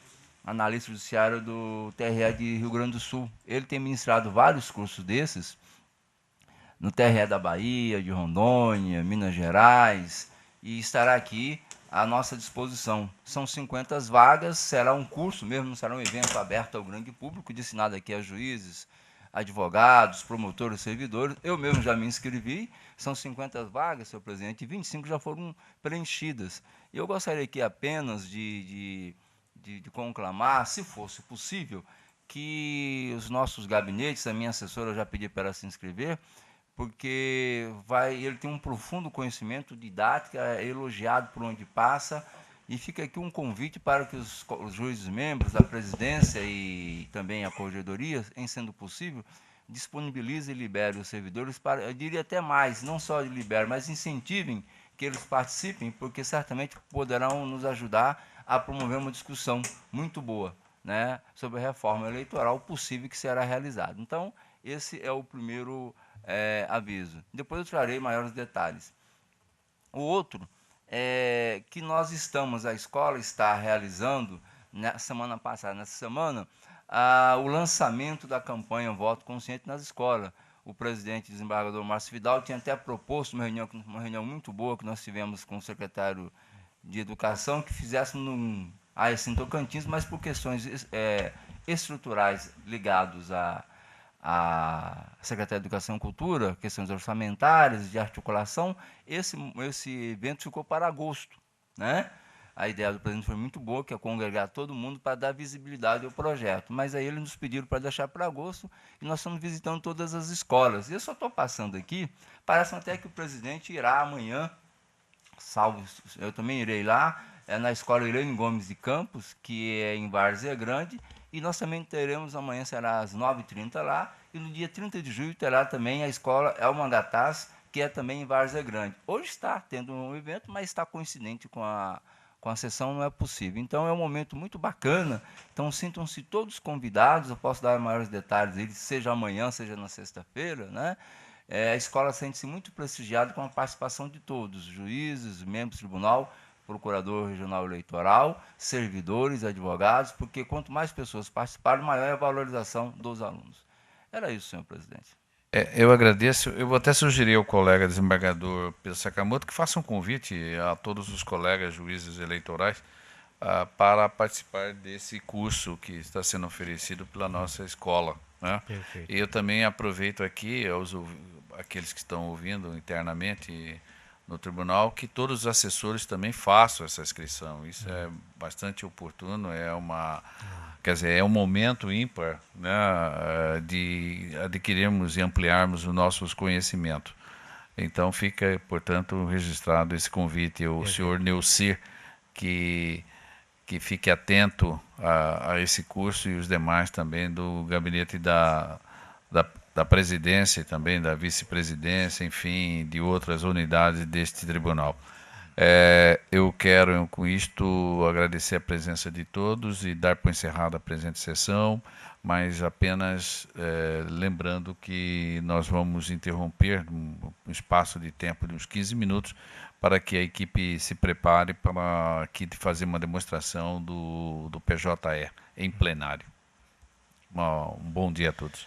analista judiciário do TRE de Rio Grande do Sul. Ele tem ministrado vários cursos desses no TRE da Bahia, de Rondônia, Minas Gerais, e estará aqui à nossa disposição. São 50 vagas, será um curso mesmo, não será um evento aberto ao grande público, destinado aqui a juízes, advogados, promotores, servidores. Eu mesmo já me inscrevi, são 50 vagas, senhor presidente, e 25 já foram preenchidas. Eu gostaria aqui apenas de conclamar, se fosse possível, que os nossos gabinetes, a minha assessora, eu já pedi para ela se inscrever, porque ele tem um profundo conhecimento, didática, é elogiado por onde passa, e fica aqui um convite para que os juízes membros, a presidência e também a corregedoria, em sendo possível, disponibilize e libere os servidores para, eu diria até mais, não só libere, mas incentivem que eles participem, porque certamente poderão nos ajudar a promover uma discussão muito boa, né, sobre a reforma eleitoral possível que será realizada. Então, esse é o primeiro aviso. Depois eu trarei maiores detalhes. O outro é que nós estamos, a escola está realizando, na semana passada, nessa semana, o lançamento da campanha Voto Consciente nas escolas. O presidente desembargador Márcio Vidal tinha até proposto uma reunião muito boa que nós tivemos com o secretário de Educação, que fizéssemos no AES em Tocantins, mas por questões estruturais ligados à Secretaria de Educação e Cultura, questões orçamentárias, de articulação, esse evento ficou para agosto, né? A ideia do presidente foi muito boa, que é congregar todo mundo para dar visibilidade ao projeto. Mas aí eles nos pediram para deixar para agosto e nós estamos visitando todas as escolas. E eu só estou passando aqui, parece até que o presidente irá amanhã, salvo, eu também irei lá, na escola Irene Gomes de Campos, que é em Várzea Grande, e nós também teremos, amanhã será às 9h30 lá, e no dia 30 de julho terá também a escola Elmangatás, que é também em Várzea Grande. Hoje está tendo um evento, mas está coincidente com a sessão, não é possível. Então é um momento muito bacana, então sintam-se todos convidados, eu posso dar maiores detalhes, seja amanhã, seja na sexta-feira, né? A escola sente-se muito prestigiada com a participação de todos, juízes, membros do tribunal, procurador regional eleitoral, servidores, advogados, porque quanto mais pessoas participarem, maior é a valorização dos alunos. Era isso, senhor presidente. Eu agradeço. Eu vou até sugerir ao colega desembargador Pedro Sakamoto que faça um convite a todos os colegas juízes eleitorais para participar desse curso que está sendo oferecido pela nossa escola, né? Perfeito. E eu também aproveito aqui, aqueles que estão ouvindo internamente no tribunal, que todos os assessores também façam essa inscrição. Isso é bastante oportuno, quer dizer, é um momento ímpar, né, de adquirirmos e ampliarmos os nossos conhecimentos. Então fica, portanto, registrado esse convite ao senhor Neucir, que fique atento a esse curso, e os demais também do gabinete da presidência e também da vice-presidência, enfim, de outras unidades deste tribunal. Eu quero, com isto, agradecer a presença de todos e dar por encerrada a presente sessão, mas apenas lembrando que nós vamos interromper um espaço de tempo de uns 15 minutos para que a equipe se prepare para aqui fazer uma demonstração do PJE em plenário. Um bom dia a todos.